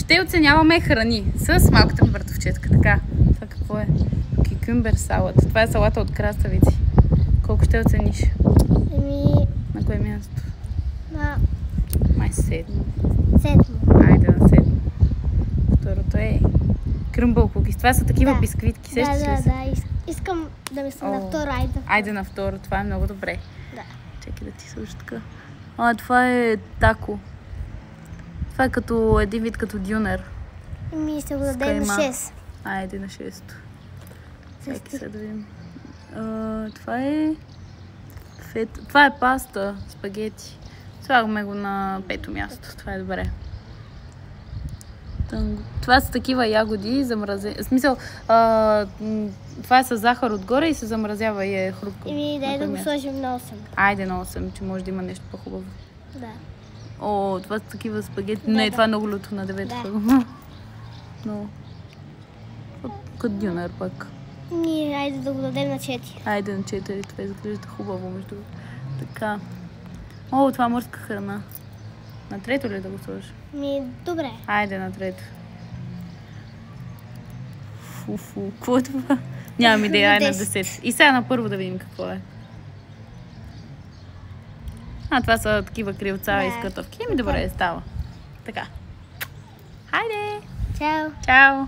Ще оценяваме храни с малката ми братовчетка. Така, това какво е? Кюкюмбер салат. Това е салата от краставици. Колко ще оцениш? На кое място? Май 7. Айде на 7. Второто е кръмбъл кукис. Това са такива бисквитки. Да. Искам да ми съм на второ. Айде на второ. Това е много добре. Да. Чакай да ти също така. Това е тако. Това е като един вид като дюнер. Ще го дадем на 6. Айде на 6. Чакай сега да видим. Това е това е паста, спагети. Слагаме го на 5-то място. Това е добре. Това са такива ягоди, замразени. В смисъл, това е с захар отгоре и се замразява и е хрупко. Дай да го сложим на 8. Айде на 8, че може да има нещо по-хубаво. Да. Това са такива спагети. Не, това е много люто на 9. Но като дюнер пък. Айде да го дадем на 4. Айде на 4, това изглежда хубаво между. Така. Това е морска храна. На 3-то ли да го сложиш? Добре. Айде на 3-то. Какво е това? Нямам идея, айде на 10. И сега на първо да видим какво е. Това са такива крилца и скатовки. Добре, става. Така. Хайде! Чао! Чао!